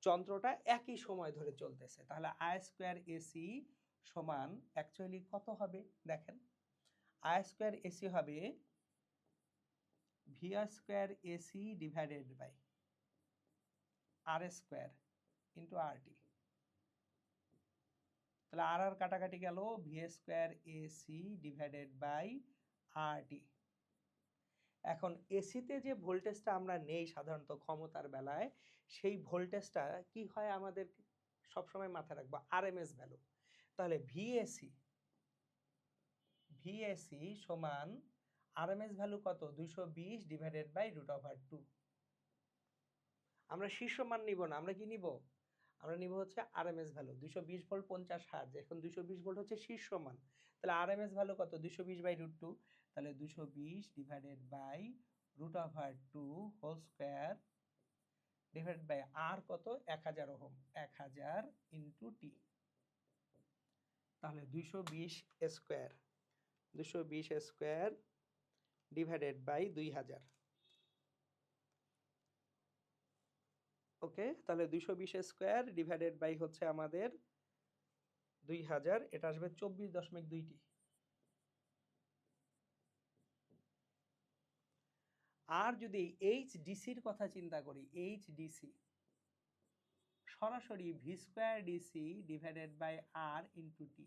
যন্ত্রটা একই সময় ধরে চলতেছে। তাহলে আই স্কোয়ার এসি সমান অ্যাকচুয়ালি কত হবে দেখেন, আই স্কোয়ার এসি হবে V square AC divided by R square into R T. তাহলে আর আর কাটাকাটি গেল, V square AC divided by R T. এখন এসিতে যে ভোল্টেজটা আমরা নেই সাধারণত ক্ষমতার বেলায়, সেই ভোল্টেজটা কি হয় আমাদের সবসময় মাথায় রাখবো আরএমএস ভ্যালু। তাহলে ভিএসি সমান আরএমএস ভ্যালু কত, 220 ডিভাইডেড বাই √2। আমরা শীর্ষ মান নিব না, আমরা কি নিব, আমরা নিব হচ্ছে আরএমএস ভ্যালু 220 ভোল্ট 50 হার্জ। এখন 220 ভোল্ট হচ্ছে শীর্ষ মান, তাহলে আরএমএস ভ্যালু কত, 220 বাই √2। তাহলে 220 divided by √2 whole square divided by R কত, 1000 ওহম, 1000 ইন্টু টি। তাহলে 220 স্কয়ার ডিভাইডেড বাই 2000। ওকে, তাহলে 220 স্কয়ার ডিভাইডেড বাই হচ্ছে আমাদের 2000, এটা আসবে 24.2 টি। আর যদি এইচডিসির কথা চিন্তা করি, এইচডিসি সরাসরি V square DC divided by R into T.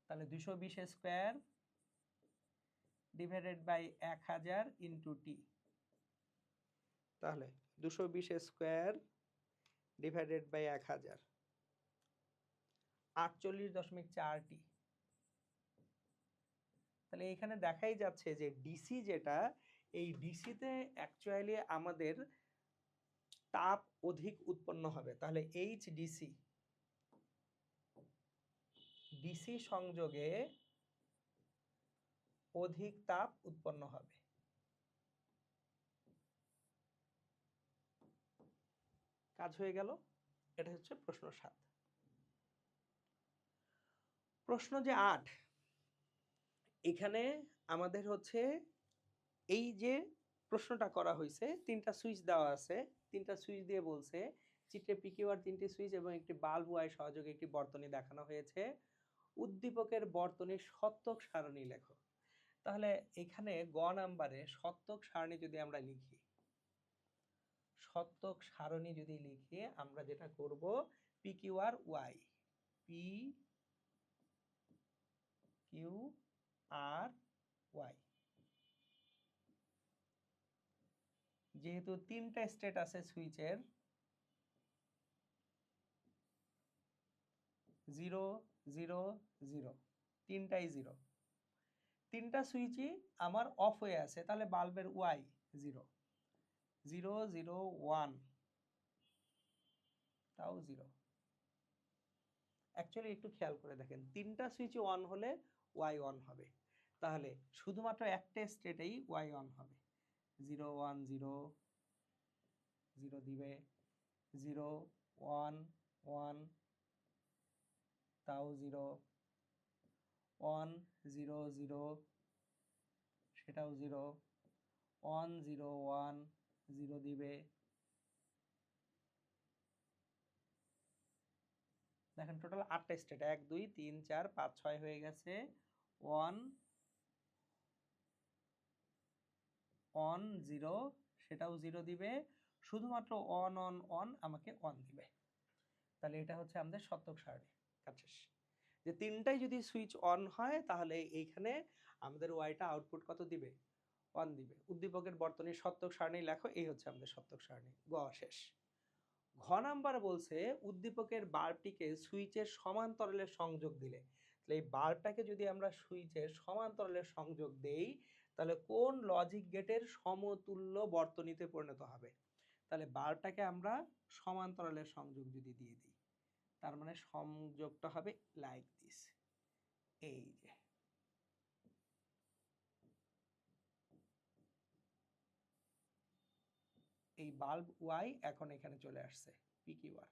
তাহলে 220 square divided by 1000 into T. তাহলে 220 স্কয়ার ডিভাইডেড বাই 1000, 48.4 টি। তাহলে এখানে দেখাই যাচ্ছে যে ডিসি যেটা, এই ডিসিতে অ্যাকচুয়ালি আমাদের তাপ অধিক উৎপন্ন হবে। তাহলে এইচডিসি ডিসি সংযোগে অধিক তাপ উৎপন্ন হবে। কাজ হয়ে গেল। এটা হচ্ছে প্রশ্ন 7। প্রশ্ন যে 8, এখানে আমাদের হচ্ছে এই যে প্রশ্নটা করা হয়েছে, 3টা সুইচ দেওয়া আছে, 3টা সুইচ দিয়ে বলছে চিত্রে পিকিউ আর 3টি সুইচ এবং একটি বাল্ব ওয়াই সহযোগে একটি বর্তনী দেখানো হয়েছে, উদ্দীপকের বর্তনীর সত্যক সারণী লেখো। তাহলে এখানে গ নাম্বারে সত্যক সারণী যদি আমরা লিখি, সত্যক সারণী যদি লিখি, আমরা যেটা করব P Q R Y, P Q R Y, যেহেতু 3টা স্টেট আছে সুইচের, 0 0 0, 3টাই 0, 3টা সুইচই আমার অফ হয়ে আছে, তাহলে বাল্বের ওয়াই 0 0 0 1, তাও 0। অ্যাকচুয়ালি একটু খেয়াল করে দেখেন, 3টা সুইচ অন হলে ওয়াই অন হবে, তাহলে শুধুমাত্র একটা স্টেটেই ওয়াই অন হবে। 0 1 0 0 দিবে, 0 1 1, তাও 0 1 0 0, সেটাও 0 1 0 1 0 দিবে। দেখেন টোটাল 8টা স্টেট, 1 2 3 4 5 6 হয়ে গেছে। 1 1 0, সেটাও 0 দিবে, শুধুমাত্র অন অন অন আমাকে 1 দিবে। তাহলে এটা হচ্ছে আমাদের সত্যক সারণী। কাজ শেষ। যে 3টাই যদি সুইচ অন হয়, তাহলে এইখানে আমাদের ওয়াইটা আউটপুট কত দিবে, 1 দিবে। উদ্দীপকের বর্তনীর সত্যক সারণী লেখো, এই হচ্ছে আমাদের সত্যক সারণী। গ শেষ। ঘ নাম্বার বলছে উদ্দীপকের বাল্বটিকে সুইচের সমান্তরালে সংযোগ দিলে, তাহলে এই বাল্বটাকে যদি আমরা সুইচের সমান্তরালে সংযোগ দেই, তাহলে কোন লজিক গেটের সমতুল্য বর্তনীতে পরিণত হবে। তাহলে বাল্বটাকে আমরা সমান্তরালে সংযোগ যদি দিয়ে দিই, তার মানে সংযোগটা হবে লাইক দিস। এই যে এই বাল্ব ওয়াই এখন এখানে চলে আসছে পিকিউআর।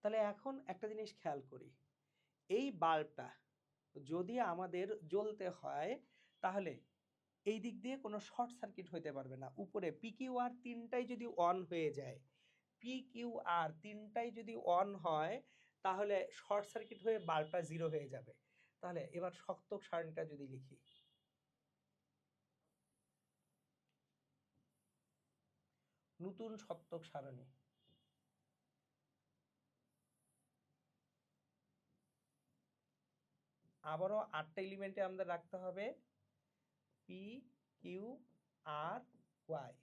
তাহলে এখন একটা জিনিস খেয়াল করি, এই বাল্বটা যদি আমাদের জ্বলতে হয় তাহলে এই দিক দিয়ে কোনো শর্ট সার্কিট হইতে পারবে না। উপরে পিকিউআর তিনটাই যদি অন হয়ে যায়, পিকিউআর তিনটাই যদি অন হয় তাহলে শর্ট সার্কিট হয়ে বাল্বটা জিরো হয়ে যাবে। তাহলে এবার শক্তক সারণীটা যদি লিখি, নতুন শক্তক সারণী, আবারও 8টা এলিমেন্টে আমাদের রাখতে হবে P Q R Y.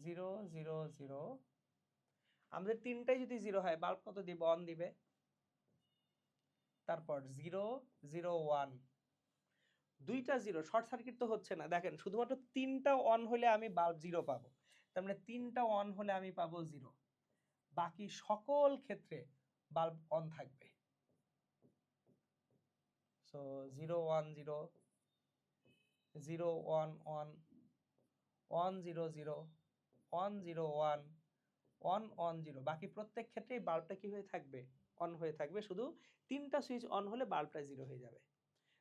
Zero zero zero, আমাদের তিনটাই যদি জিরো হয় বাল্ব কত দিবে? অন দিবে। তারপর জিরো জিরো ওয়ান, দুইটা জিরো, শর্ট সার্কিট তো হচ্ছে না। দেখেন শুধুমাত্র তিনটা অন হলে আমি বাল্ব জিরো পাবো, তার মানে তিনটা অন হলে আমি পাবো জিরো, বাকি সকল ক্ষেত্রে বাল্ব অন থাকবে। So zero one zero, zero one one, one zero zero, one zero one, on on zero, বাকি প্রত্যেক ক্ষেত্রেই বাল্বটা কি হয়ে থাকবে? অন হয়ে থাকবে। শুধু তিনটা সুইচ অন হলে বাল্বটা জিরো হয়ে যাবে।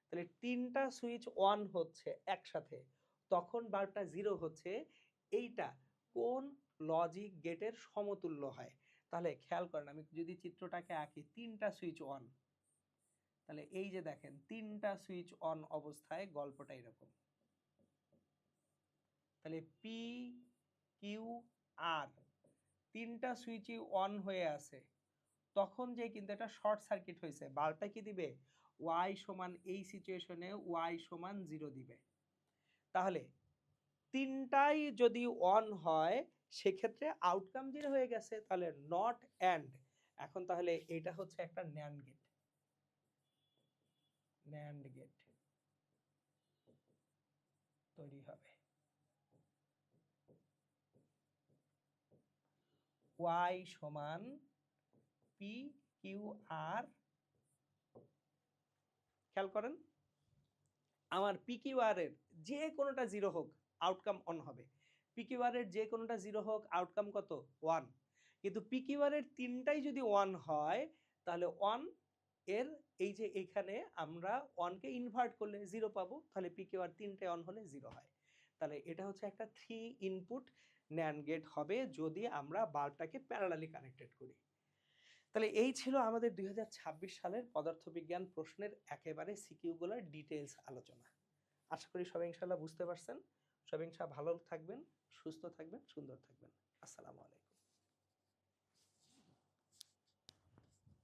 তাহলে তিনটা সুইচ অন হচ্ছে একসাথে, তখন বাল্বটা জিরো হচ্ছে। এইটা কোন লজিক গেটের সমতুল্য হয়? তাহলে খেয়াল করেন, আমি যদি চিত্রটাকে আঁকি, তিনটা সুইচ অন, তাহলে এই যে দেখেন তিনটা সুইচ অন অবস্থায় গল্পটা এরকম। তাহলে পি কিউ আর তিনটা সুইচই অন হয়ে আছে, তখন যে কিন্তু এটা শর্ট সার্কিট হয়েছে, বাল্বটা কি দিবে? ওয়াই সমান, এই সিচুয়েশনে ওয়াই সমান জিরো দিবে। তাহলে তিনটাই যদি অন হয় সেক্ষেত্রে আউটকাম জিরো হয়ে গেছে, তাহলে নট অ্যান্ড। এখন তাহলে এটা হচ্ছে একটা ন্যান্ড গেট, ন্যান্ড গেট তৈরি হবে। ওয়াই সমান পি কিউ আর, খেয়াল করেন আমার পিকিউআর এর যে কোনোটা জিরো হোক আউটকাম অন হবে, পিকিউআর এর যে কোনোটা জিরো হোক আউটকাম কত? ওয়ান। কিন্তু পিকিউআর এর তিনটাই যদি ওয়ান হয় তাহলে ওয়ান এর এই যে এখানে আমরা ওয়ানকে ইনভার্ট করলে জিরো পাবো, তাহলে পিকিউআর তিনটায় অন হলে জিরো হয়। তাহলে এটা হচ্ছে একটা 3 ইনপুট ন্যান্ড গেট হবে যদি আমরা বাল্বটাকে প্যারালালি কানেক্টেড করি। তাহলে এই ছিল আমাদের 2026 সালের পদার্থবিজ্ঞান প্রশ্নের একেবারে সিকিউগুলোর ডিটেইলস আলোচনা। আশা করি সবাই ইনশাআল্লাহ বুঝতে পারছেন। সবাই ইনশাআল্লাহ ভালো থাকবেন, সুস্থ থাকবেন, সুন্দর থাকবেন। আসসালামু আলাইকুম।